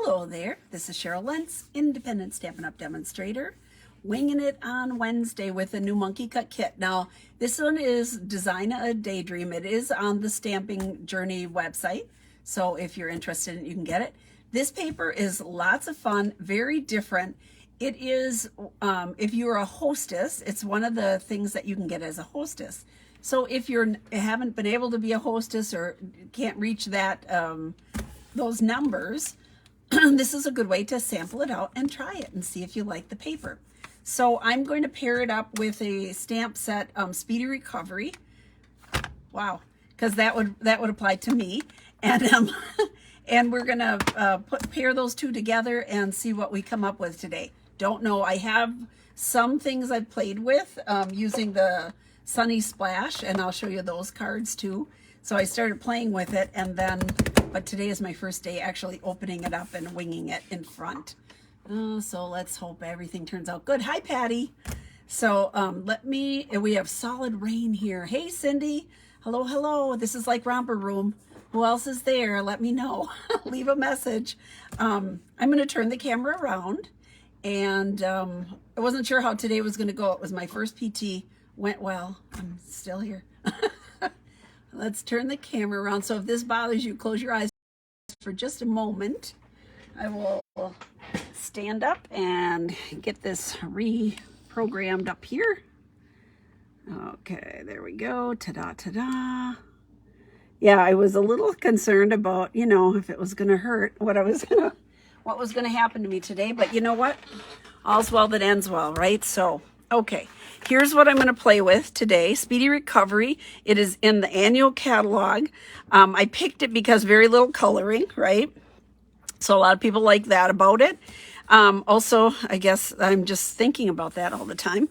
Hello there, this is Cheryl Lentz, independent Stampin' Up! Demonstrator, winging it on Wednesday with a new monkey cut kit. Now, this one is Design a Daydream. It is on the Stamping Journey website, so if you're interested in it, you can get it. This paper is lots of fun, very different. It is, if you're a hostess, it's one of the things that you can get as a hostess. So if you haven't been able to be a hostess or can't reach that those numbers, this is a good way to sample it out and try it and see if you like the paper. So I'm going to pair it up with a stamp set, Speedy Recovery. Wow, because that would apply to me. And and we're gonna pair those two together and see what we come up with today. Don't know. I have some things I've played with using the Sunny Splash, and I'll show you those cards too. So I started playing with it, and then, but today is my first day actually opening it up and winging it in front. So let's hope everything turns out good. Hi, Patty. So we have solid rain here. Hey, Cindy. Hello, hello. This is like Romper Room. Who else is there? Let me know. Leave a message. I'm going to turn the camera around, and I wasn't sure how today was going to go. It was my first PT. Went well. I'm still here. Let's turn the camera around. So if this bothers you, close your eyes for just a moment. I will stand up and get this reprogrammed up here. Okay, there we go. Ta-da, ta-da. Yeah, I was a little concerned about, you know, if it was going to hurt, what was going to happen to me today. But you know what? All's well that ends well, right? So, okay. Here's what I'm going to play with today. Speedy Recovery. It is in the annual catalog. I picked it because very little coloring, right? So a lot of people like that about it. Also, I guess I'm just thinking about that all the time.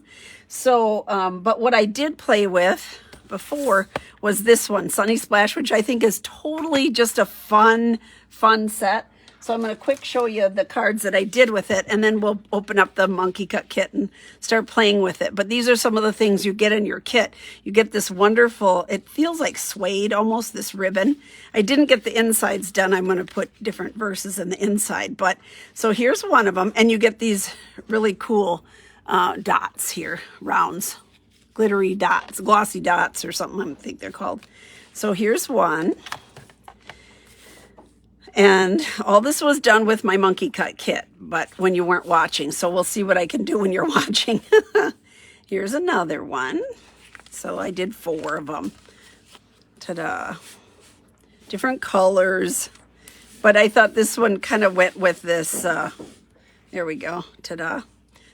So, but what I did play with before was this one, Sunny Splash, which I think is totally just a fun set. So I'm going to quick show you the cards that I did with it, and then we'll open up the monkey cut kit and start playing with it. But these are some of the things you get in your kit. You get this wonderful, it feels like suede, almost, this ribbon. I didn't get the insides done. I'm going to put different verses in the inside. But so here's one of them, and you get these really cool dots here, rounds, glittery dots, glossy dots or something I think they're called. So here's one. And all this was done with my monkey cut kit, but when you weren't watching. So we'll see what I can do when you're watching. Here's another one. So I did 4 of them. Ta-da. Different colors. But I thought this one kind of went with this. There we go. Ta-da.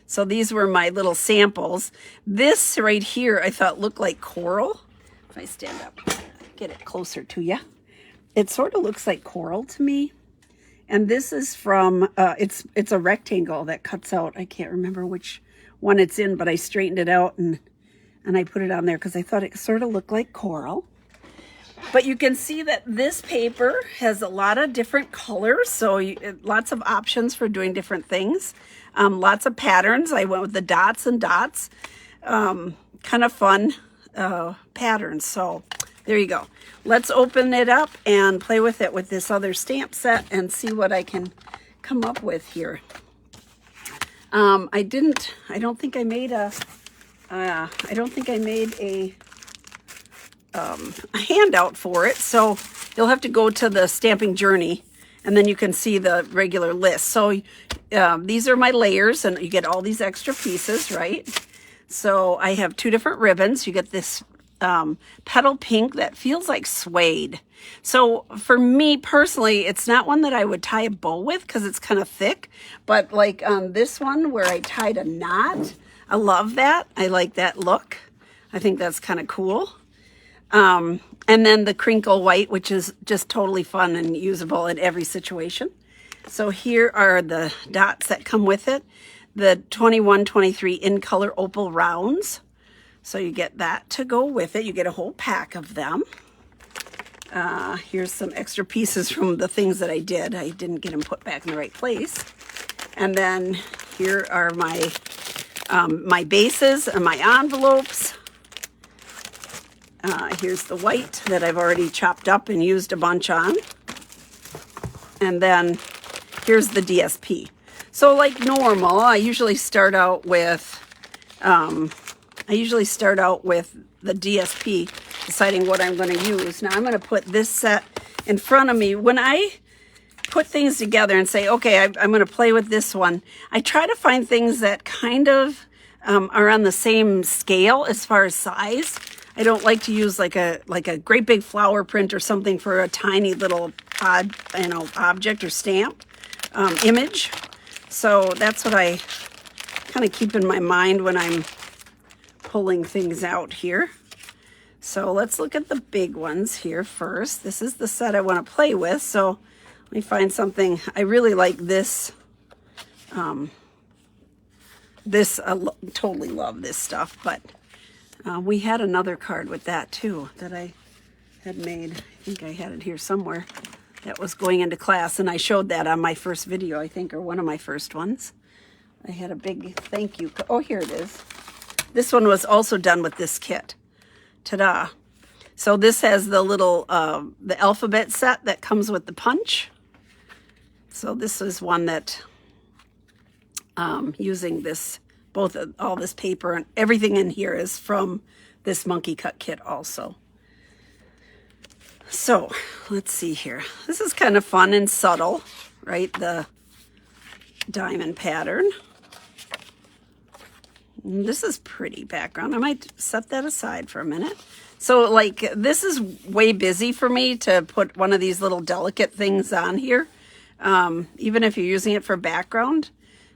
So these were my little samples. This right here I thought looked like coral. If I stand up, get it closer to you. It sort of looks like coral to me. And this is from, it's a rectangle that cuts out. I can't remember which one it's in, but I straightened it out and I put it on there because I thought it sort of looked like coral. But you can see that this paper has a lot of different colors, so lots of options for doing different things. Lots of patterns. I went with the dots and dots. Kind of fun patterns. So there you go. Let's open it up and play with it with this other stamp set and see what I can come up with here. I don't think I made a handout for it, so you'll have to go to the Stamping Journey and then you can see the regular list. So these are my layers, and you get all these extra pieces, right? So I have 2 different ribbons. You get this petal pink that feels like suede. So for me personally, it's not one that I would tie a bow with because it's kind of thick, but like on this one where I tied a knot, I love that. I like that look. I think that's kind of cool. And then the crinkle white, which is just totally fun and usable in every situation. So here are the dots that come with it. The 21, 23 in color opal rounds. So you get that to go with it. You get a whole pack of them. Here's some extra pieces from the things that I did. I didn't get them put back in the right place. And then here are my my bases and my envelopes. Here's the white that I've already chopped up and used a bunch on. And then here's the DSP. So like normal, I usually start out with the DSP, deciding what I'm going to use. Now I'm going to put this set in front of me. When I put things together and say, okay, I'm going to play with this one, I try to find things that kind of are on the same scale as far as size. I don't like to use like a great big flower print or something for a tiny little object or stamp image. So that's what I kind of keep in my mind when I'm pulling things out here. So let's look at the big ones here first. This is the set I want to play with. So let me find something. I really like this. I totally love this stuff, but we had another card with that too that I had made. I think I had it here somewhere. That was going into class, and I showed that on my first video, I think, or one of my first ones. I had a big thank you. Oh, here it is. This one was also done with this kit. Ta-da. So this has the little, the alphabet set that comes with the punch. So this is one that, using this, all this paper and everything in here is from this monkey cut kit also. So let's see here. This is kind of fun and subtle, right? The diamond pattern. And this is pretty background. I might set that aside for a minute. So like this is way busy for me to put one of these little delicate things on here. Even if you're using it for background,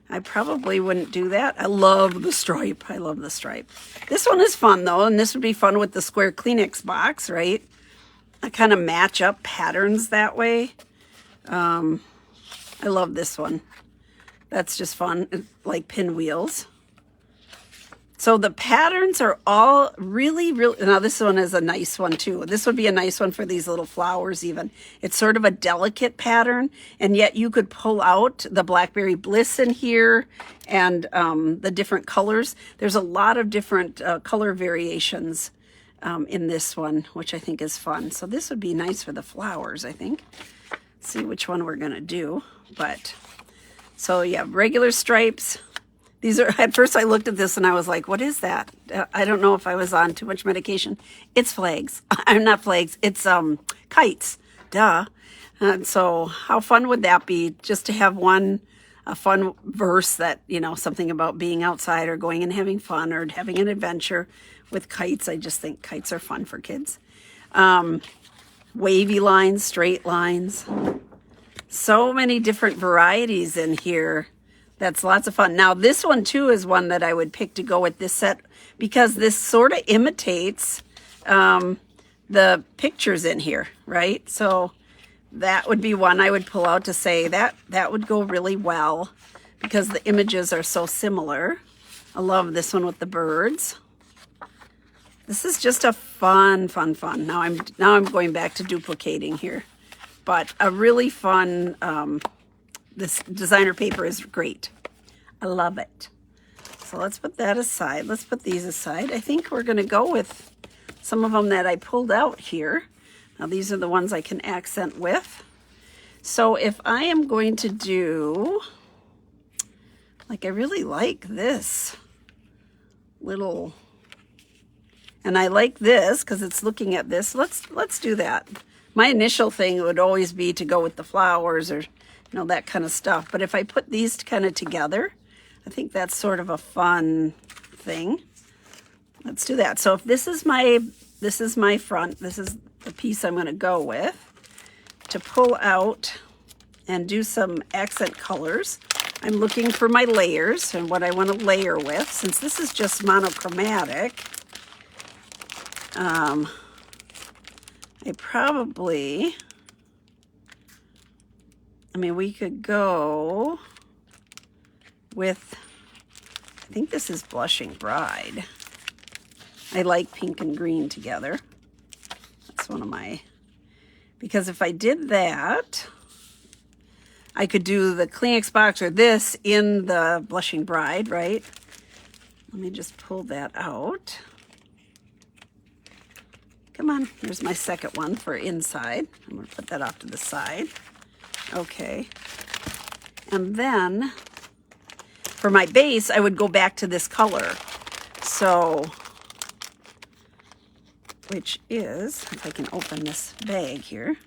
I probably wouldn't do that. I love the stripe. I love the stripe. This one is fun though, and this would be fun with the square Kleenex box, right? I kind of match up patterns that way. I love this one. That's just fun, like pinwheels. So the patterns are all really, now this one is a nice one too. This would be a nice one for these little flowers even. It's sort of a delicate pattern, and yet you could pull out the Blackberry Bliss in here and the different colors. There's a lot of different color variations in this one, which I think is fun. So this would be nice for the flowers, I think. Let's see which one we're gonna do. But so yeah, regular stripes. These are, at first I looked at this and I was like, what is that? I don't know if I was on too much medication. It's flags. I'm not flags. It's kites. Duh. And so how fun would that be just to have a fun verse that, you know, something about being outside or going and having fun or having an adventure with kites. I just think kites are fun for kids. Wavy lines, straight lines. So many different varieties in here. That's lots of fun. Now this one too is one that I would pick to go with this set because this sort of imitates the pictures in here, right? So that would be one I would pull out to say that would go really well because the images are so similar. I love this one with the birds. This is just a fun. Now I'm going back to duplicating here, but a really fun, this designer paper is great. I love it. So let's put that aside. Let's put these aside. I think we're gonna go with some of them that I pulled out here. Now these are the ones I can accent with. So if I am going to do, like I really like this little, and I like this because it's looking at this. Let's do that. My initial thing would always be to go with the flowers or, you know, that kind of stuff. But if I put these kind of together, I think that's sort of a fun thing. Let's do that. So if this is my front, this is the piece I'm going to go with to pull out and do some accent colors. I'm looking for my layers and what I want to layer with. Since this is just monochromatic, I probably, we could go with, I think this is Blushing Bride. I like pink and green together. That's one of my, because if I did that, I could do the Kleenex box or this in the Blushing Bride, right? Let me just pull that out. Come on, here's my second one for inside. I'm gonna put that off to the side. Okay. And then for my base, I would go back to this color. So, which is, if I can open this bag here.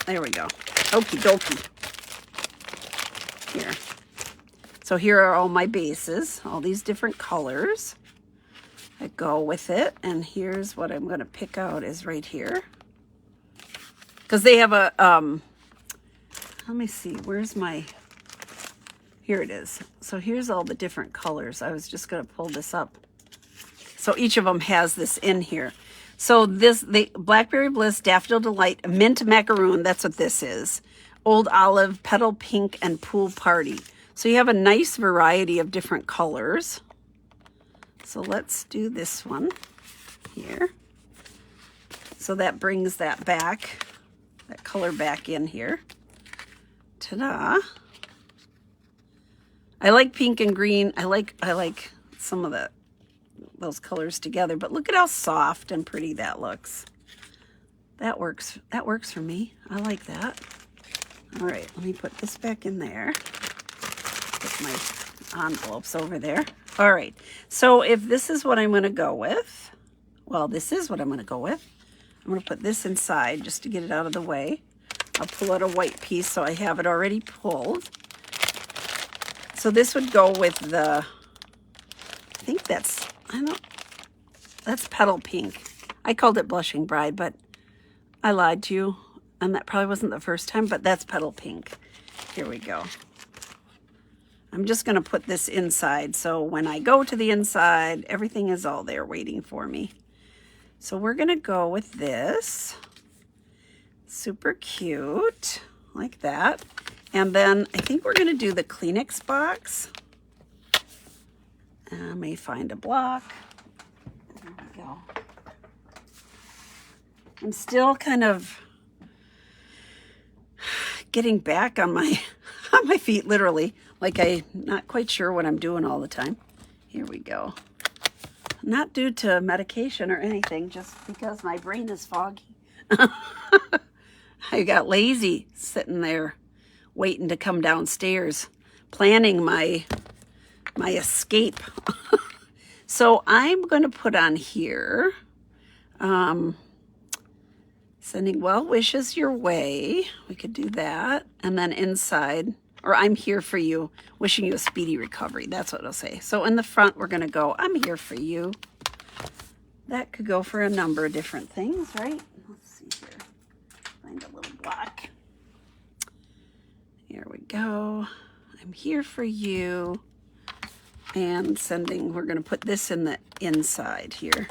There we go. Okie dokie. Here. So here are all my bases, all these different colors that go with it. And here's what I'm going to pick out is right here. Because they have a, let me see, where's my, here it is. So here's all the different colors. I was just going to pull this up. So each of them has this in here. So this, the Blackberry Bliss, Daffodil Delight, Mint Macaroon, that's what this is. Old Olive, Petal Pink, and Pool Party. So you have a nice variety of different colors. So let's do this one here. So that brings that back, that color back in here. Ta-da. I like pink and green. I like some of those colors together, but look at how soft and pretty that looks. That works for me. I like that. All right, let me put this back in there. Put my envelopes over there. All right, so if this is what I'm going to go with, well, this is what I'm going to go with. I'm going to put this inside just to get it out of the way. I'll pull out a white piece so I have it already pulled. So this would go with the, I think that's, that's Petal Pink. I called it Blushing Bride, but I lied to you. And that probably wasn't the first time, but that's Petal Pink. Here we go. I'm just going to put this inside. So when I go to the inside, everything is all there waiting for me. So we're going to go with this. Super cute, like that. And then I think we're going to do the Kleenex box. I may find a block. There we go. I'm still kind of getting back on my feet, literally. Like I'm not quite sure what I'm doing all the time. Here we go. Not due to medication or anything, just because my brain is foggy. I got lazy sitting there waiting to come downstairs, planning my escape. So I'm going to put on here, sending well wishes your way. We could do that. And then inside, or I'm here for you, wishing you a speedy recovery. That's what it'll say. So in the front, we're going to go, I'm here for you. That could go for a number of different things, right? Let's see here. Find a little block. Here we go. I'm here for you. And sending, we're going to put this in the inside here.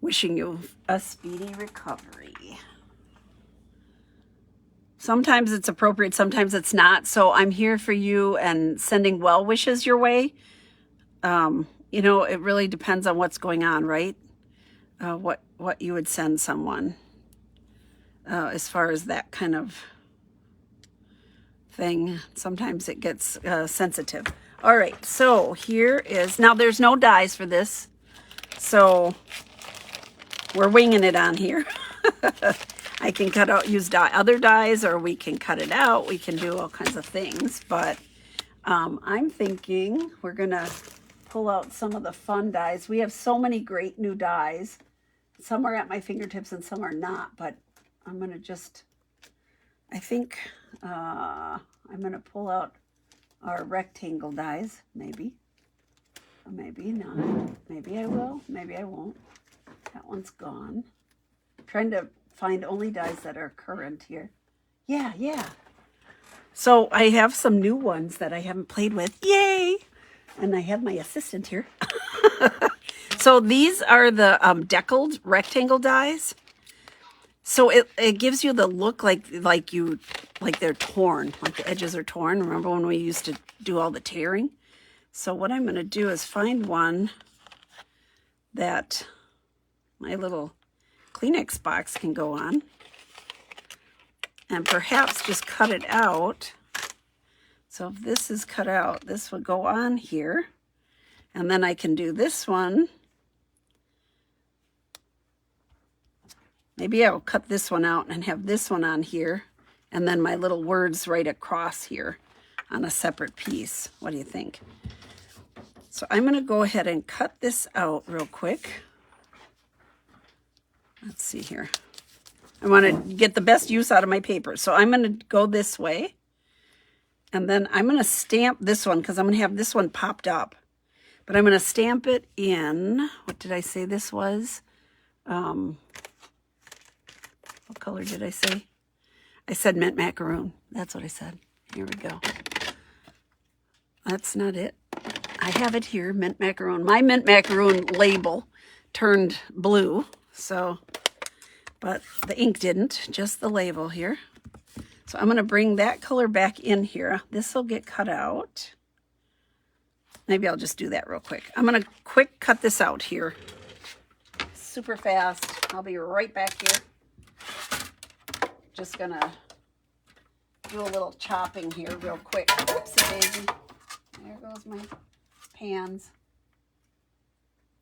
Wishing you a speedy recovery. Sometimes it's appropriate, sometimes it's not. So I'm here for you and sending well wishes your way. You know, it really depends on what's going on, right? What you would send someone as far as that kind of thing. Sometimes it gets sensitive. All right, so here is, now there's no dies for this. So we're winging it on here. I can cut out, use other dies, or we can cut it out. We can do all kinds of things, but I'm thinking we're gonna pull out some of the fun dies. We have so many great new dies. Some are at my fingertips and some are not, but I'm gonna just, I think I'm gonna pull out our rectangle dies, maybe. Or maybe not. Maybe I will, maybe I won't. That one's gone. I'm trying to find only dies that are current here. Yeah. So I have some new ones that I haven't played with. Yay! And I have my assistant here. So these are the deckled rectangle dies. So it gives you the look like they're torn, like the edges are torn. Remember when we used to do all the tearing? So what I'm going to do is find one that my little Kleenex box can go on, and perhaps just cut it out. So if this is cut out, this will go on here, and then I can do this one Maybe I'll cut this one out and have this one on here, and then my little words right across here on a separate piece. What do you think? So I'm going to go ahead and cut this out real quick. Let's see here. I want to get the best use out of my paper. So I'm going to go this way. And then I'm going to stamp this one because I'm going to have this one popped up. But I'm going to stamp it in, what did I say this was? What color did I say? I said mint macaroon. That's what I said. Here we go. That's not it. I have it here, mint macaroon. My mint macaroon label turned blue, so, but the ink didn't, just the label here. So I'm going to bring that color back in here. This will get cut out. Maybe I'll just do that real quick. I'm going to quick cut this out here. Super fast. I'll be right back here. Just going to do a little chopping here real quick. Oopsie daisy. There goes my pans.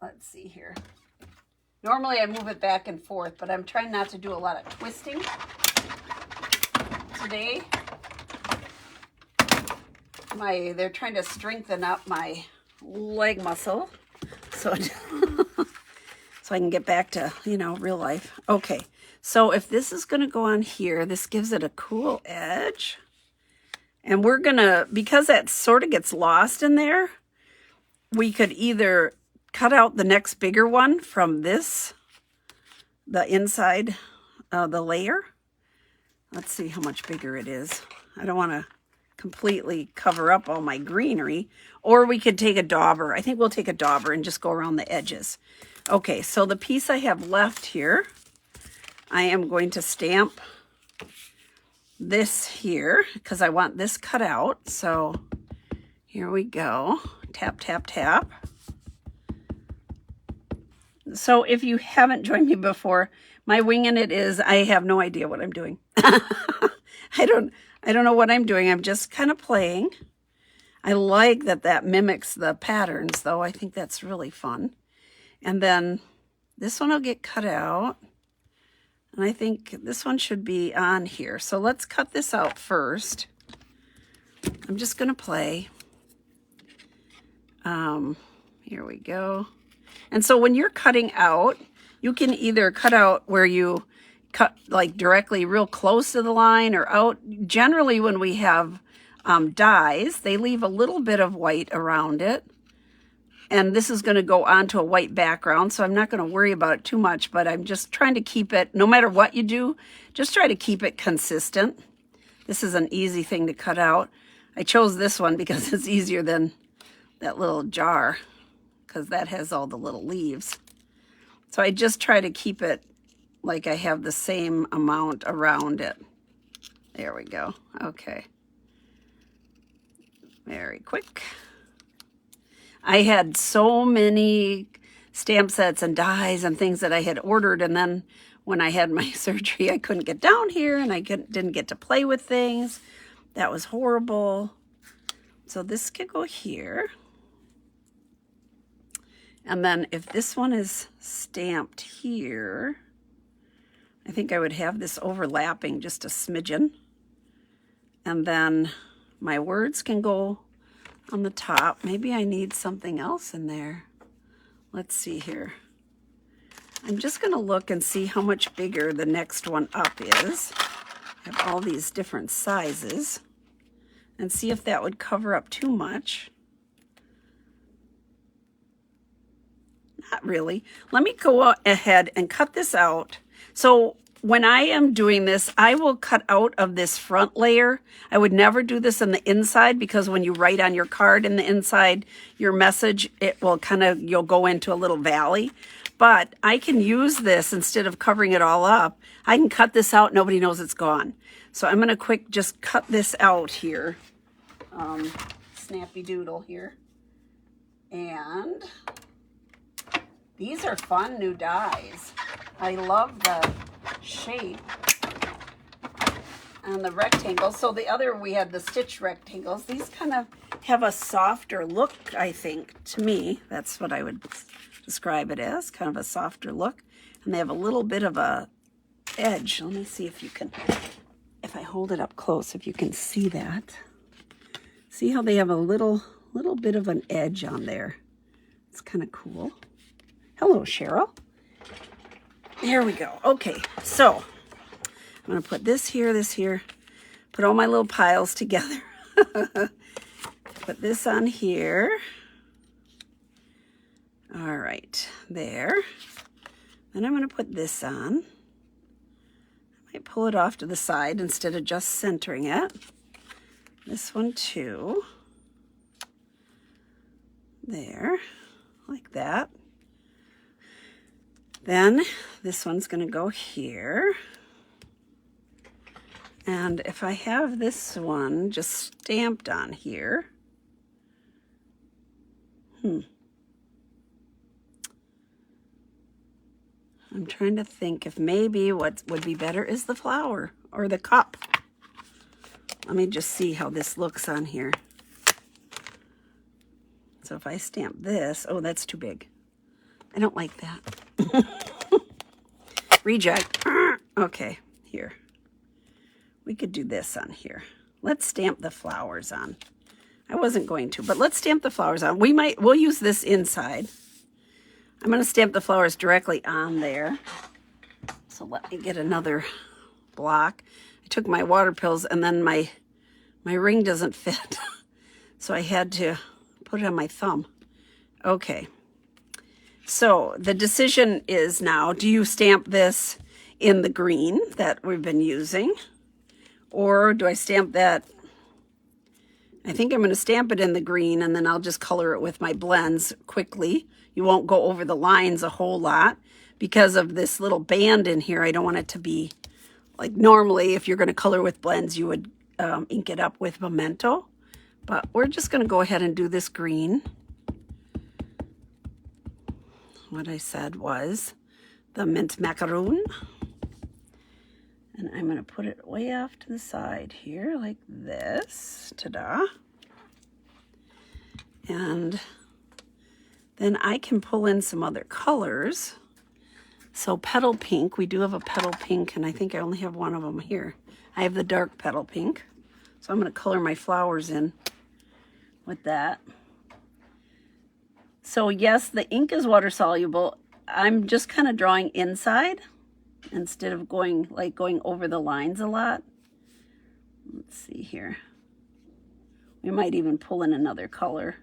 Let's see here. Normally I move it back and forth, but I'm trying not to do a lot of twisting today. They're trying to strengthen up my leg muscle so so I can get back to, you know, real life. Okay, so if this is going to go on here, this gives it a cool edge. And we're going to, because that sort of gets lost in there, we could either cut out the next bigger one from this, the inside the layer. Let's see how much bigger it is. I don't want to completely cover up all my greenery. Or we could take a dauber. I think we'll take a dauber and just go around the edges. Okay, so the piece I have left here, I am going to stamp this here because I want this cut out. So here we go. Tap, tap, tap. So if you haven't joined me before, my winging it is, I have no idea what I'm doing. I don't know what I'm doing. I'm just kind of playing. I like that mimics the patterns, though. I think that's really fun. And then this one will get cut out. And I think this one should be on here. So let's cut this out first. I'm just going to play. Here we go. And so when you're cutting out, you can either cut out where you cut like directly real close to the line or out. Generally when we have dies, they leave a little bit of white around it. And this is going to go onto a white background, so I'm not going to worry about it too much, but I'm just trying to keep it, no matter what you do, just try to keep it consistent. This is an easy thing to cut out. I chose this one because it's easier than that little jar, because that has all the little leaves. So I just try to keep it like I have the same amount around it. There we go. Okay. Very quick. I had so many stamp sets and dies and things that I had ordered, and then when I had my surgery, I couldn't get down here, and I didn't get to play with things. That was horrible. So this could go here. And then if this one is stamped here, I think I would have this overlapping just a smidgen. And then my words can go on the top. Maybe I need something else in there. Let's see here. I'm just going to look and see how much bigger the next one up is. I have all these different sizes. And see if that would cover up too much. Not really. Let me go ahead and cut this out. So when I am doing this, I will cut out of this front layer. I would never do this on the inside because when you write on your card in the inside, your message, it will you'll go into a little valley. But I can use this instead of covering it all up. I can cut this out. Nobody knows it's gone. So I'm going to just cut this out here. Snappy doodle here. And these are fun new dies. I love the shape and the rectangles. So the other, we had the stitch rectangles. These kind of have a softer look, I think, to me. That's what I would describe it as, kind of a softer look. And they have a little bit of a edge. Let me see if you can, if I hold it up close, if you can see that. See how they have a little bit of an edge on there. It's kind of cool. Hello, Cheryl. There we go. Okay, so I'm going to put this here, put all my little piles together. Put this on here. All right, there. Then I'm going to put this on. I might pull it off to the side instead of just centering it. This one too. There, like that. Then this one's going to go here. And if I have this one just stamped on here, I'm trying to think if maybe what would be better is the flower or the cup. Let me just see how this looks on here. So if I stamp this, oh, that's too big. I don't like that. Reject. Okay, here. We could do this on here. Let's stamp the flowers on. I wasn't going to, but let's stamp the flowers on. We'll use this inside. I'm going to stamp the flowers directly on there. So let me get another block. I took my water pills and then my ring doesn't fit. So I had to put it on my thumb. Okay. So the decision is now, do you stamp this in the green that we've been using? Or do I stamp that? I think I'm going to stamp it in the green and then I'll just color it with my blends quickly. You won't go over the lines a whole lot because of this little band in here. I don't want it to be like normally if you're going to color with blends, you would ink it up with Memento. But we're just going to go ahead and do this green. What I said was the mint macaroon. And I'm going to put it way off to the side here like this. Ta-da. And then I can pull in some other colors. So petal pink, we do have a petal pink, and I think I only have one of them here. I have the dark petal pink. So I'm going to color my flowers in with that. So yes, the ink is water soluble. I'm just kind of drawing inside instead of going over the lines a lot. Let's see here. We might even pull in another color.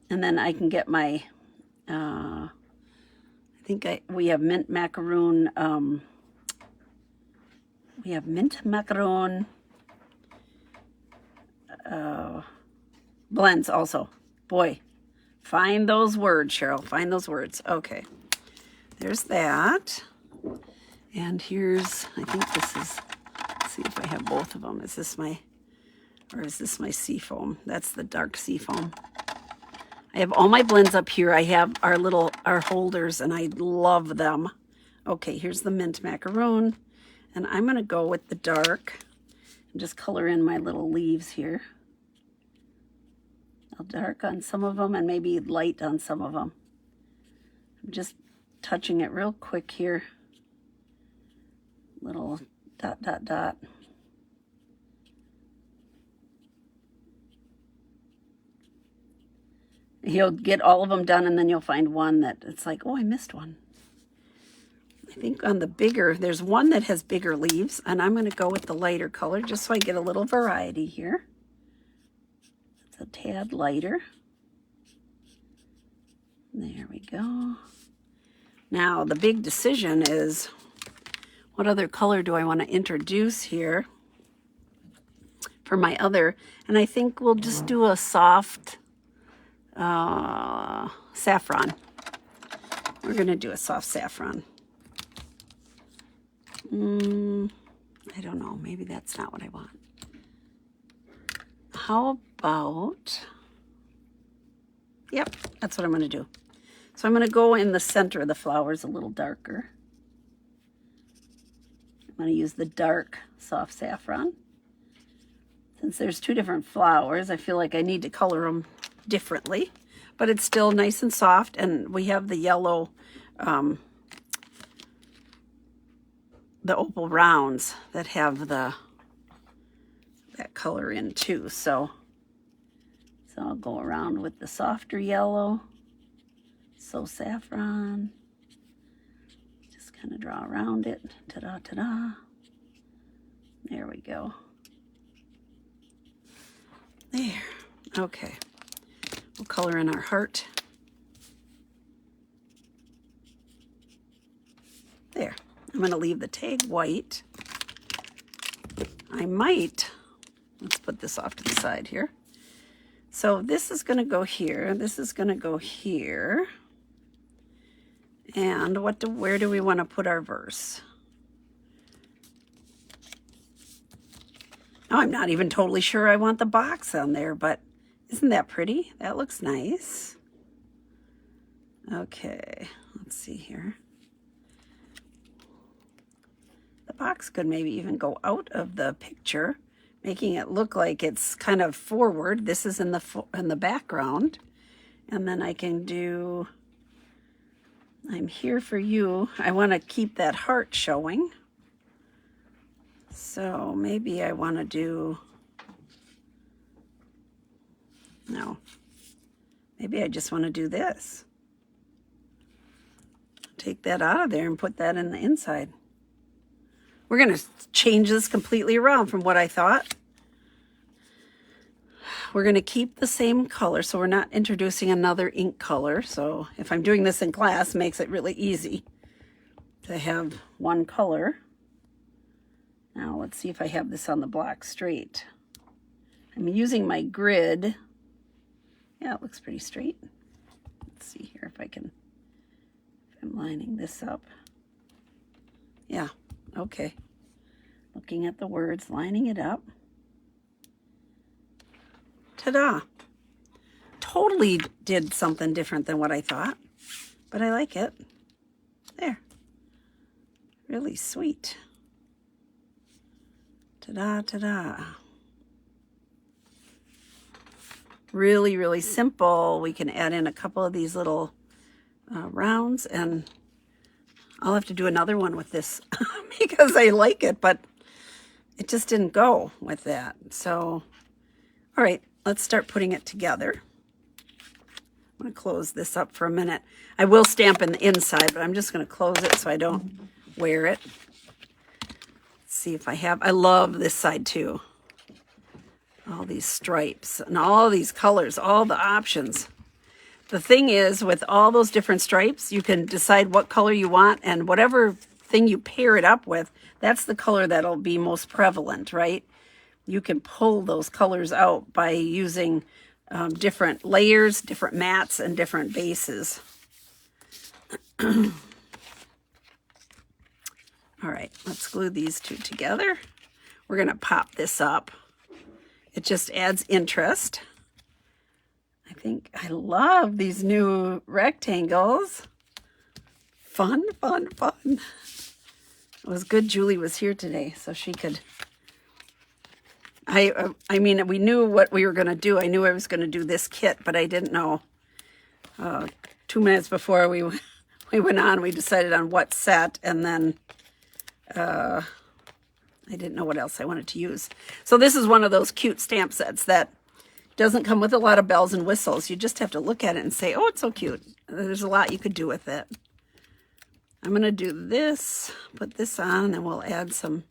And then I can get my, I think we have mint macaroon, blends also. Boy, find those words, Cheryl, find those words. Okay, there's that. And here's, I think this is, let's see if I have both of them. Is this my seafoam? That's the dark seafoam. I have all my blends up here. I have our holders and I love them. Okay, here's the mint macaroon. And I'm gonna go with the dark and just color in my little leaves here. I'll dark on some of them and maybe light on some of them. I'm just touching it real quick here. Little dot, dot, dot. You'll get all of them done and then you'll find one that it's like, oh, I missed one. I think on the bigger, there's one that has bigger leaves, and I'm going to go with the lighter color just so I get a little variety here. It's a tad lighter. There we go. Now the big decision is, what other color do I want to introduce here for my other? And I think we'll just do a soft saffron. We're going to do a soft saffron. I don't know. Maybe that's not what I want. How about... Yep, that's what I'm going to do. So I'm going to go in the center of the flowers a little darker. I'm going to use the dark soft saffron. Since there's two different flowers, I feel like I need to color them differently. But it's still nice and soft, and we have the yellow the opal rounds that have that color in too. So I'll go around with the softer yellow. So saffron. Just kind of draw around it. Ta-da, ta-da. There we go. There. Okay. We'll color in our heart. There. I'm going to leave the tag white. I might, let's put this off to the side here. So this is going to go here. This is going to go here. And where do we want to put our verse? Oh, I'm not even totally sure I want the box on there, but isn't that pretty? That looks nice. Okay, let's see here. The box could maybe even go out of the picture, making it look like it's kind of forward. This is in the background. And then I can do, I'm here for you. I want to keep that heart showing. So maybe I want to do, no, maybe I just want to do this. Take that out of there and put that in the inside. We're going to change this completely around from what I thought. We're going to keep the same color, so we're not introducing another ink color. So if I'm doing this in class, it makes it really easy to have one color. Now let's see if I have this on the block straight. I'm using my grid. Yeah, it looks pretty straight. Let's see here if I'm lining this up. Yeah, okay. Looking at the words, lining it up. Ta-da! Totally did something different than what I thought, but I like it. There. Really sweet. Ta-da, ta-da. Really, really simple. We can add in a couple of these little rounds, and I'll have to do another one with this because I like it, but it just didn't go with that. So, all right, let's start putting it together. I'm going to close this up for a minute. I will stamp in the inside, but I'm just going to close it so I don't wear it. Let's see if I love this side too. All these stripes and all these colors, all the options. The thing is, with all those different stripes, you can decide what color you want, and whatever thing you pair it up with, that's the color that'll be most prevalent, right? You can pull those colors out by using different layers, different mats, and different bases. All right, let's glue these two together. We're going to pop this up. It just adds interest. I think I love these new rectangles. Fun, fun, fun. It was good Julie was here today so she could... I mean, we knew what we were going to do. I knew I was going to do this kit, but I didn't know. 2 minutes before we went on, we decided on what set, and then I didn't know what else I wanted to use. So this is one of those cute stamp sets that doesn't come with a lot of bells and whistles. You just have to look at it and say, oh, it's so cute. There's a lot you could do with it. I'm going to do this, put this on, and then we'll add some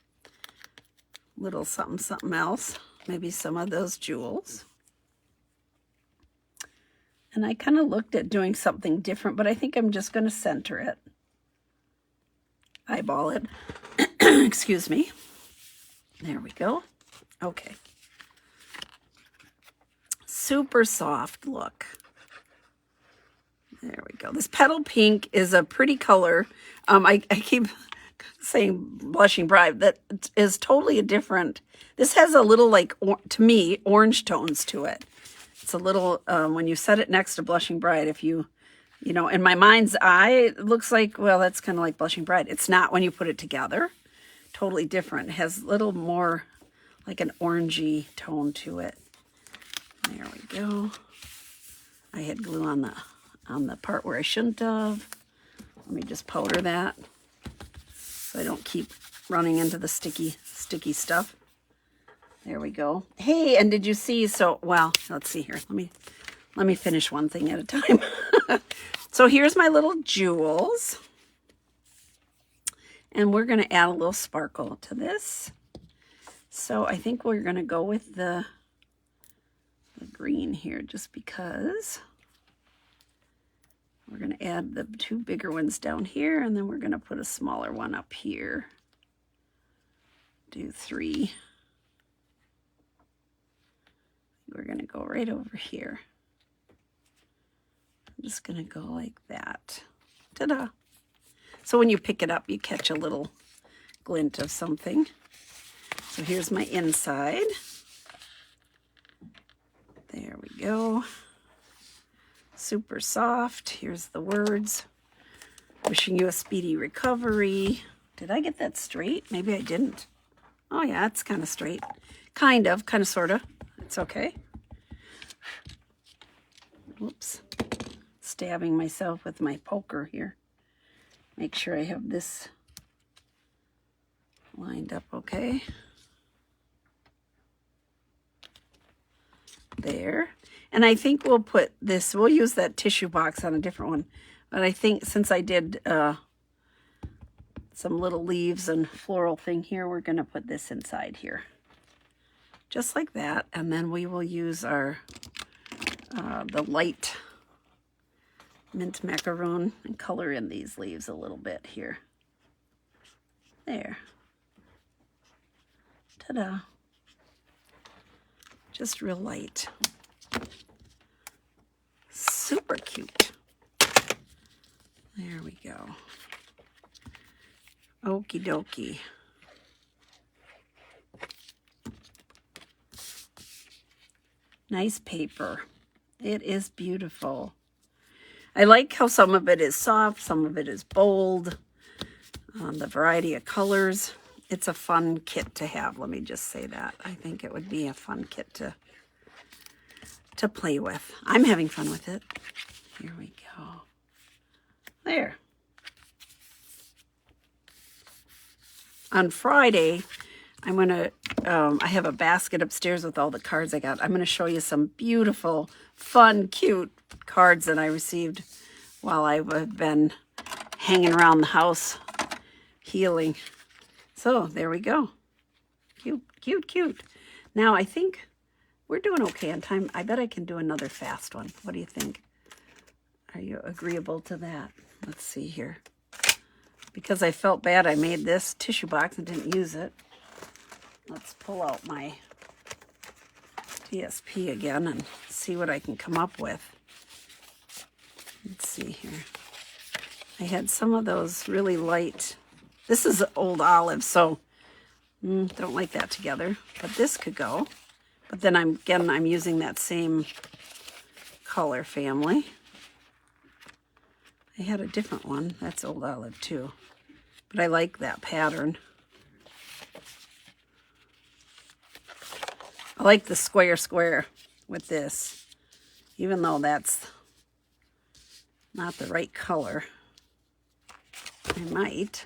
little something, something else. Maybe some of those jewels. And I kind of looked at doing something different, but I think I'm just going to center it. Eyeball it. Excuse me. There we go. Okay. Super soft look. There we go. This petal pink is a pretty color. I keep saying Blushing Bride. That is totally a different. This has a little, like, to me, orange tones to it. It's a little, when you set it next to Blushing Bride, if you know, in my mind's eye, it looks like, well, that's kind of like Blushing Bride. It's not when you put it together. Totally different. It has a little more like an orangey tone to it. There we go. I had glue on the part where I shouldn't have. Let me just powder that so I don't keep running into the sticky stuff. There we go. Hey, and did you see, so, well, let's see here. Let me finish one thing at a time. So here's my little jewels. And we're going to add a little sparkle to this. So I think we're going to go with the green here just because. We're going to add the two bigger ones down here, and then we're going to put a smaller one up here. Do 3. We're going to go right over here. I'm just going to go like that. Ta-da! So when you pick it up, you catch a little glint of something. So here's my inside. There we go. Super soft. Here's the words. Wishing you a speedy recovery. Did I get that straight? Maybe I didn't. Oh yeah, it's kind of straight. Kind of, sort of. It's okay. Whoops. Stabbing myself with my poker here. Make sure I have this lined up okay. There. And I think we'll put this, we'll use that tissue box on a different one. But I think since I did some little leaves and floral thing here, we're going to put this inside here. Just like that. And then we will use our, the light mint macaroon and color in these leaves a little bit here. There. Ta-da. Just real light. Super cute. There we go. Okie dokie. Nice paper. It is beautiful. I like how some of it is soft, some of it is bold. The variety of colors. It's a fun kit to have. Let me just say that. I think it would be a fun kit to play with. I'm having fun with it. Here we go. There. On Friday, I'm going to, I have a basket upstairs with all the cards I got. I'm going to show you some beautiful, fun, cute cards that I received while I've been hanging around the house healing. So there we go. Cute, cute, cute. Now I think we're doing okay on time. I bet I can do another fast one. What do you think? Are you agreeable to that? Let's see here. Because I felt bad I made this tissue box and didn't use it. Let's pull out my DSP again and see what I can come up with. Let's see here. I had some of those really light. This is old olive, so don't like that together. But this could go. But then I'm using that same color family. I had a different one. That's old olive too. But I like that pattern. I like the square with this. Even though that's not the right color. I might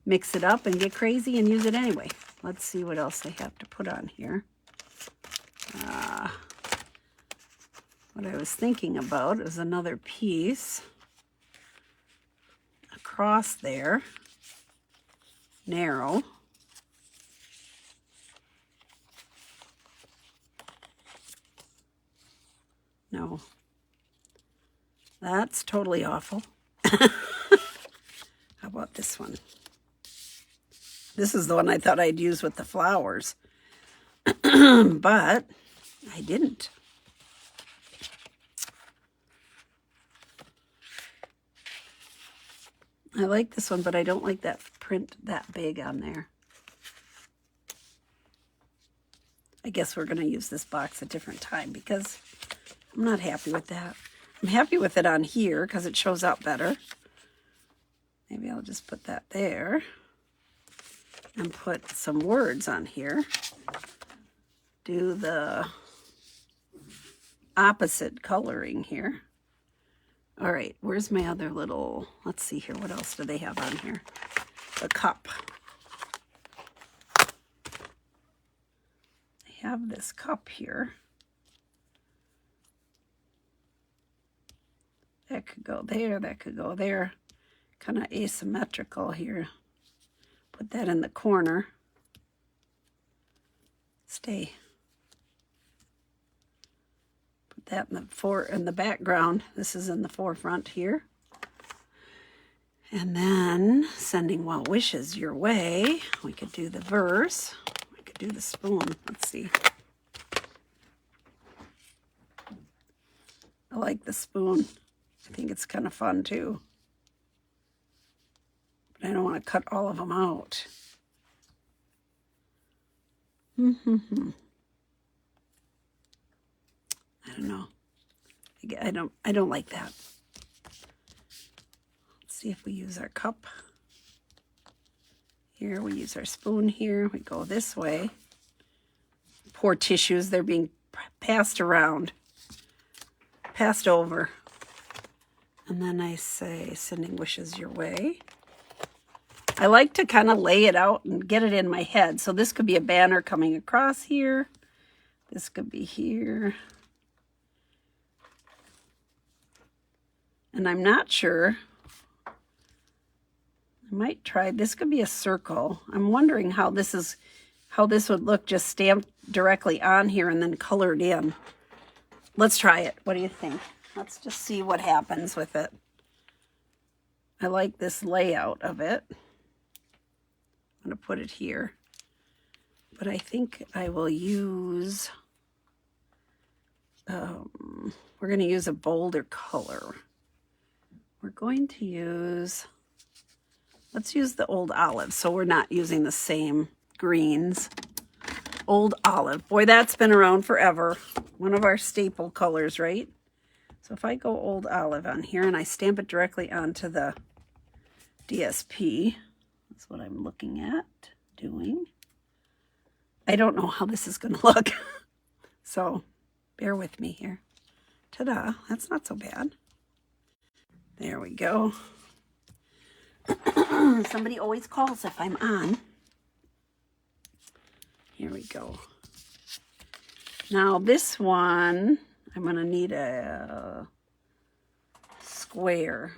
mix it up and get crazy and use it anyway. Let's see what else I have to put on here. What I was thinking about is another piece across there, narrow. No, that's totally awful. How about this one? This is the one I thought I'd use with the flowers, but I didn't. I like this one, but I don't like that print that big on there. I guess we're going to use this box a different time because I'm not happy with that. I'm happy with it on here because it shows up better. Maybe I'll just put that there and put some words on here. Do the opposite coloring here. All right, where's my other little, let's see here, what else do they have on here? The cup. have this cup here. That could go there, that could go there. Kind of asymmetrical here. Put that in the corner. Stay. Put that in the background. This is in the forefront here. And then, sending well wishes your way. We could do the verse. We could do the spoon. Let's see. I like the spoon. I think it's kind of fun too. But I don't want to cut all of them out. I don't know. I don't like that. Let's see if we use our cup. Here we use our spoon here. We go this way. Poor tissues, they're being passed around. Passed over. And then I say, sending wishes your way. I like to kind of lay it out and get it in my head. So this could be a banner coming across here. This could be here. And I'm not sure. I might try, this could be a circle. I'm wondering how this would look just stamped directly on here and then colored in. Let's try it. What do you think? Let's just see what happens with it. I like this layout of it. I'm going to put it here. But I think I will use, we're going to use a bolder color. We're going to use, let's use the old olive so we're not using the same greens. Old olive. Boy, that's been around forever. One of our staple colors, right? So if I go old olive on here and I stamp it directly onto the DSP, that's what I'm looking at doing. I don't know how this is going to look. So bear with me here. Ta-da. That's not so bad. There we go. Somebody always calls if I'm on. Here we go. Now this one, I'm going to need a square.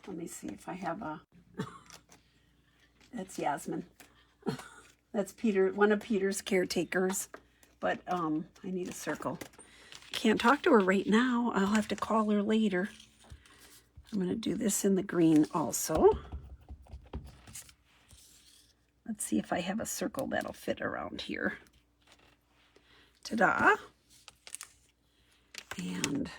Let me see if I have a, that's Yasmin. That's Peter, one of Peter's caretakers, but I need a circle. Can't talk to her right now. I'll have to call her later. I'm going to do this in the green also. Let's see if I have a circle that'll fit around here. Ta-da. And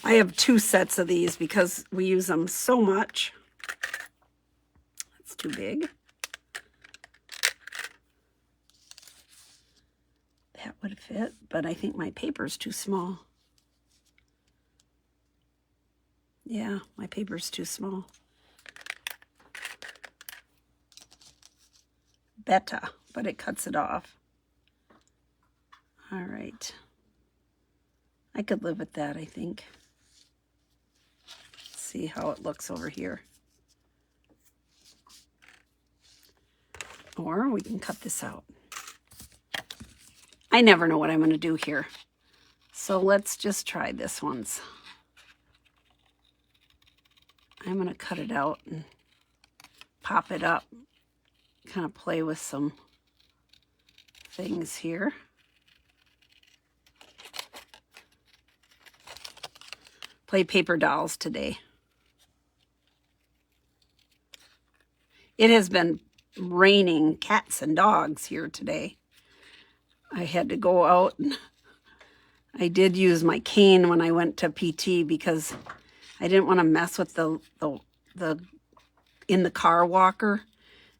I have 2 sets of these because we use them so much. That's too big. That would fit, but I think my paper's too small. Yeah, my paper's too small. Beta, but it cuts it off. All right. I could live with that, I think. Let's see how it looks over here. Or we can cut this out. I never know what I'm going to do here. So let's just try this once. I'm going to cut it out and pop it up. Kind of play with some things here. Play paper dolls today. It has been raining cats and dogs here today. I had to go out and I did use my cane when I went to PT because I didn't want to mess with the in the car walker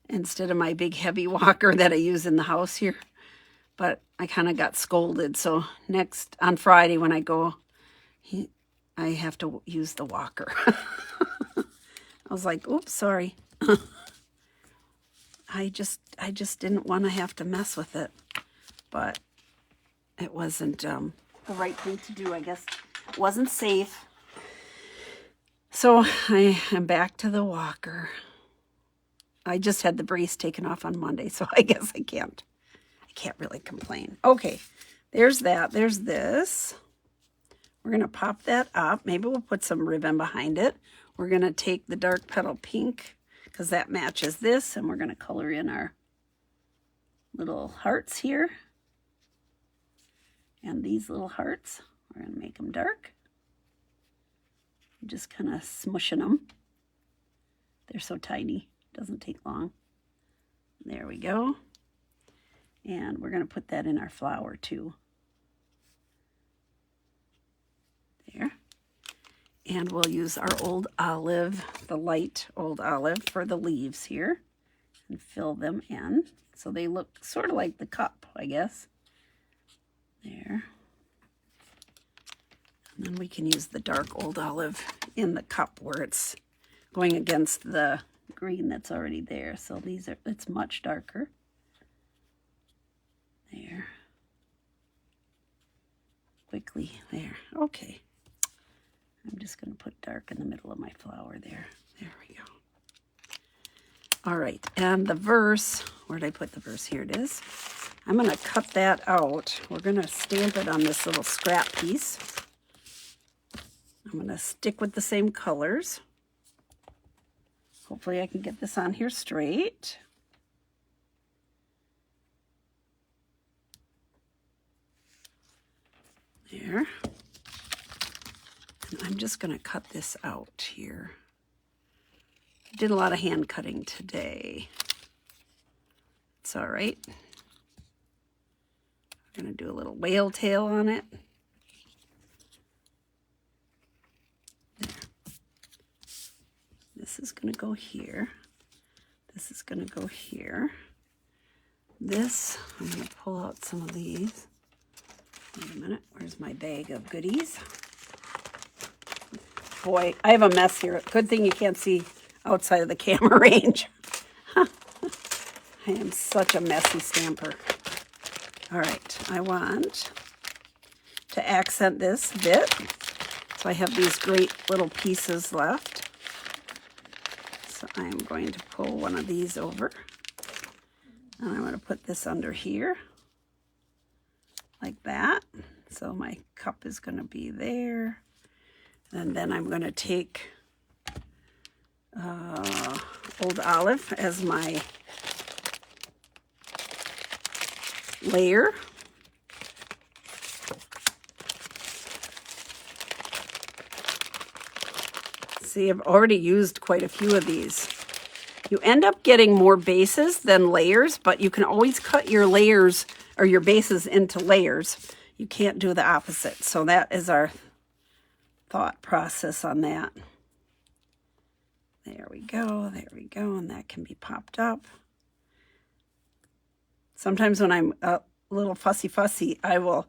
instead of my big heavy walker that I use in the house here. But I kind of got scolded. So on Friday when I go, I have to use the walker. I was like, oops, sorry. I just didn't want to have to mess with it. But it wasn't the right thing to do, I guess. It wasn't safe. So I am back to the walker. I just had the brace taken off on Monday, so I guess I can't can't really complain. Okay, there's that. There's this. We're going to pop that up. Maybe we'll put some ribbon behind it. We're going to take the dark petal pink because that matches this, and we're going to color in our little hearts here. And these little hearts, we're going to make them dark. Just kind of smushing them. They're so tiny, doesn't take long. There we go. And we're going to put that in our flower too. There. And we'll use our old olive, the light old olive, for the leaves here. And fill them in. So they look sort of like the cup, I guess. There. And then we can use the dark old olive in the cup where it's going against the green that's already there. So these are, it's much darker. There. Quickly, there. Okay. I'm just going to put dark in the middle of my flower there. There we go. All right, and the verse, where did I put the verse? Here it is. I'm going to cut that out. We're going to stamp it on this little scrap piece. I'm going to stick with the same colors. Hopefully I can get this on here straight. There. And I'm just going to cut this out here. I did a lot of hand cutting today. It's all right. I'm going to do a little whale tail on it. There. This is going to go here. This is going to go here. This, I'm going to pull out some of these. Wait a minute, where's my bag of goodies? Boy, I have a mess here. Good thing you can't see outside of the camera range. I am such a messy stamper. All right, I want to accent this a bit. So I have these great little pieces left. So I'm going to pull one of these over. And I'm going to put this under here. Like that. So my cup is going to be there. And then I'm going to take old olive as my layer. See, I've already used quite a few of these. You end up getting more bases than layers, but you can always cut your layers or your bases into layers. You can't do the opposite. So that is our thought process on that. There we go, and that can be popped up. Sometimes when I'm a little fussy, I will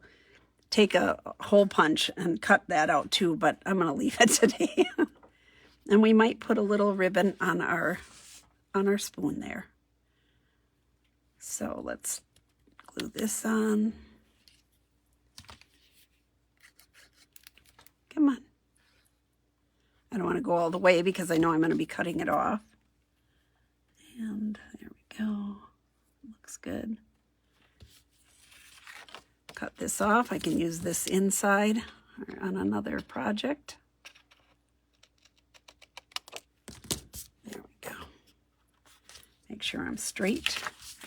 take a hole punch and cut that out too, but I'm going to leave it today. And we might put a little ribbon on our spoon there. So let's glue this on. Come on. I don't want to go all the way because I know I'm going to be cutting it off. And there we go. Looks good. Cut this off. I can use this inside or on another project. There we go. Make sure I'm straight.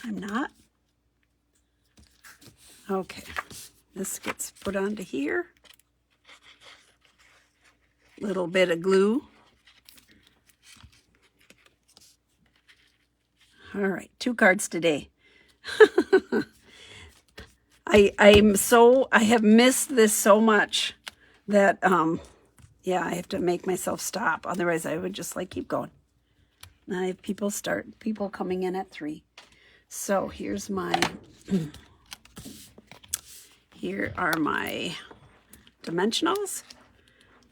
I'm not. Okay. This gets put onto here. Little bit of glue. All right, 2 cards today. I have missed this so much that yeah, I have to make myself stop. Otherwise I would just like keep going. And I have people coming in at 3. So here's my here are my dimensionals.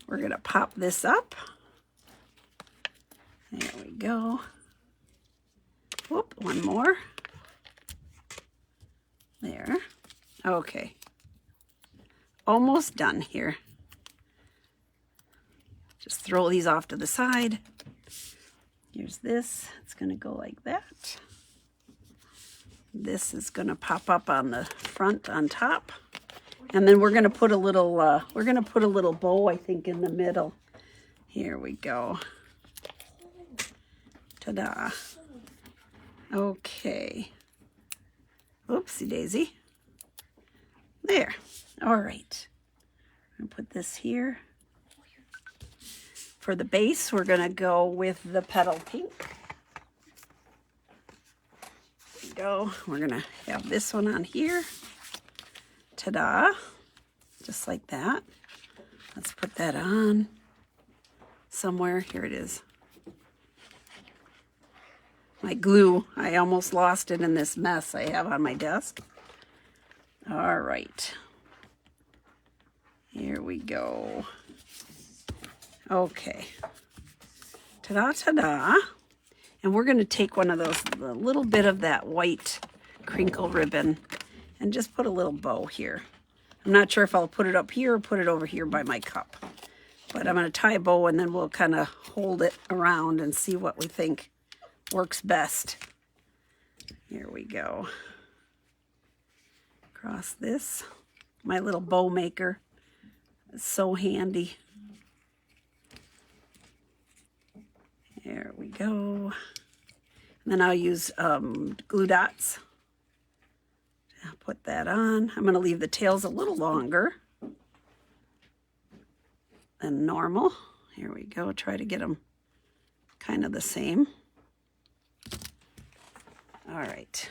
We're going to pop this up. There we go. Whoop, one more. There. Okay. Almost done here. Just throw these off to the side. Here's this. It's going to go like that. this is going to pop up on the front on top. And then we're going to put a little bow, I think, in the middle. Here we go. Ta-da. Okay. Oopsie daisy. There. All right. I'm going to put this here. For the base, we're going to go with the petal pink. There we go. We're going to have this one on here. Ta-da. Just like that. Let's put that on somewhere. Here it is. My glue, I almost lost it in this mess I have on my desk. All right. Here we go. Okay. Ta-da, ta-da. And we're going to take one of those, a little bit of that white crinkle ribbon and just put a little bow here. I'm not sure if I'll put it up here or put it over here by my cup. But I'm going to tie a bow and then we'll kind of hold it around and see what we think works best. Here we go. Across this. My little bow maker. It's so handy. There we go. And then I'll use glue dots. I'll put that on. I'm going to leave the tails a little longer than normal. Here we go. Try to get them kind of the same. All right.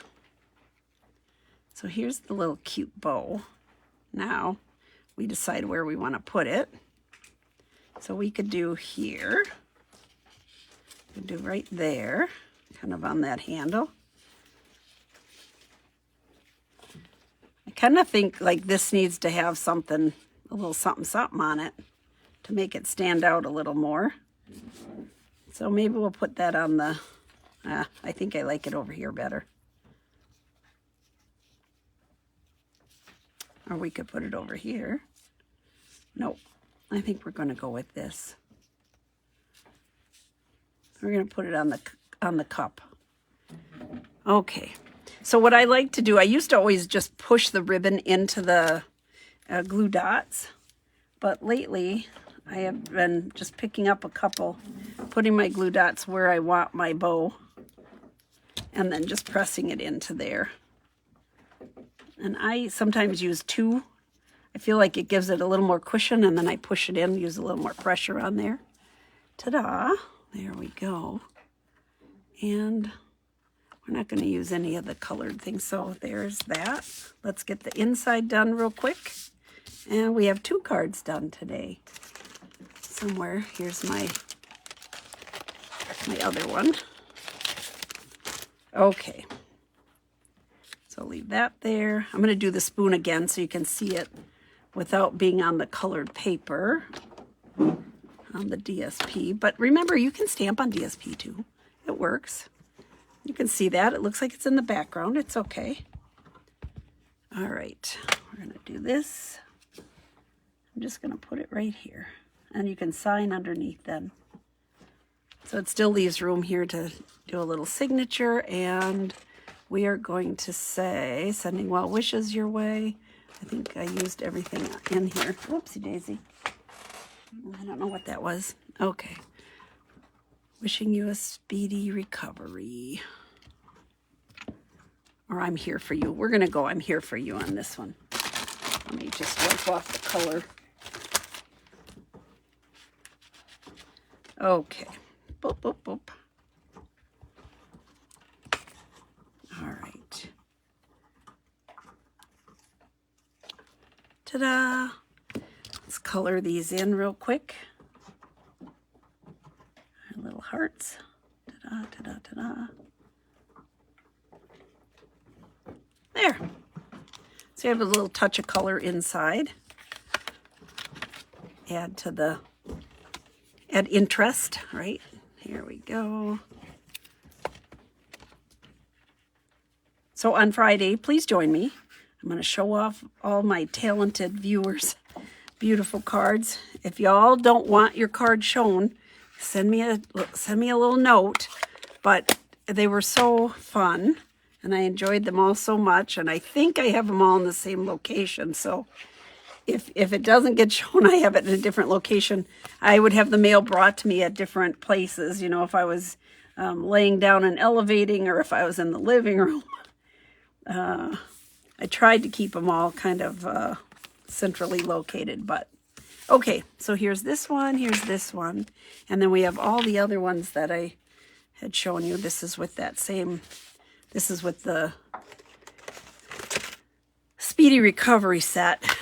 So here's the little cute bow. Now we decide where we want to put it. So we could do here. We could do right there, kind of on that handle. I kind of think like this needs to have something, a little something something on it to make it stand out a little more. So maybe we'll put that on the, I think I like it over here better. Or we could put it over here. Nope, I think we're going to go with this. We're going to put it on the cup. Okay. So what I like to do, I used to always just push the ribbon into the glue dots, but lately I have been just picking up a couple, putting my glue dots where I want my bow, and then just pressing it into there. And I sometimes use two. I feel like it gives it a little more cushion, and then I push it in, use a little more pressure on there. Ta-da! There we go. And we're not going to use any of the colored things, so there's that. Let's get the inside done real quick. And we have 2 cards done today. Somewhere, here's my other one. Okay. So leave that there. I'm going to do the spoon again so you can see it without being on the colored paper on the DSP. But remember, you can stamp on DSP too. It works. You can see that. It looks like it's in the background. It's okay. All right. We're going to do this. I'm just going to put it right here. And you can sign underneath then. So it still leaves room here to do a little signature. And we are going to say, sending well wishes your way. I think I used everything in here. Whoopsie daisy. I don't know what that was. Okay. Wishing you a speedy recovery. Or I'm here for you. We're going to go I'm here for you on this one. Let me just wipe off the color. Okay. Boop, boop, boop. All right. Ta-da! Let's color these in real quick. Our little hearts. Ta-da, ta-da, ta-da. There. So you have a little touch of color inside. Add interest, right? Here we go. So on Friday, please join me. I'm going to show off all my talented viewers' beautiful cards. If y'all don't want your card shown, send me a little note. But they were so fun and I enjoyed them all so much, and I think I have them all in the same location. So if it doesn't get shown, I have it in a different location. I would have the mail brought to me at different places, you know, if I was laying down and elevating, or if I was in the living room. I tried to keep them all kind of centrally located, but okay. So here's this one, and then we have all the other ones that I had shown you. This is with that same, this is with the Speedy Recovery set,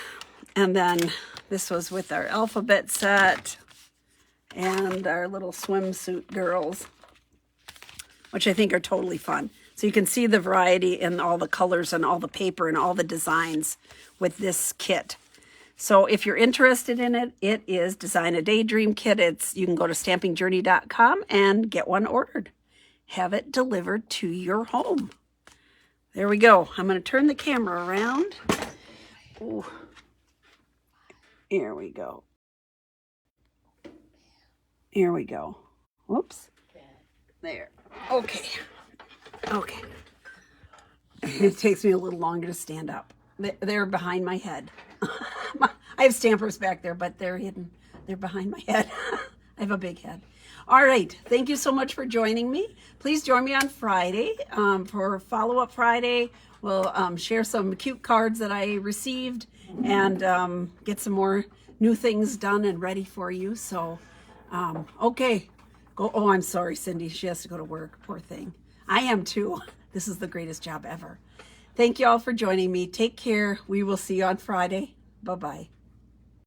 and then this was with our alphabet set and our little swimsuit girls, which I think are totally fun. So you can see the variety in all the colors and all the paper and all the designs with this kit. So if you're interested in it, it is Design a Daydream kit. You can go to stampingjourney.com and get one ordered. Have it delivered to your home. There we go. I'm going to turn the camera around. Ooh. Here we go. Here we go. Whoops. There. Okay. Okay. It takes me a little longer to stand up. They're behind my head. I have stampers back there, but they're hidden. They're behind my head. I have a big head. All right. Thank you so much for joining me. Please join me on Friday for Follow-Up Friday. We'll share some cute cards that I received and get some more new things done and ready for you. So, okay. Go. Oh, I'm sorry, Cindy. She has to go to work. Poor thing. I am too. This is the greatest job ever. Thank you all for joining me. Take care. We will see you on Friday. Bye-bye.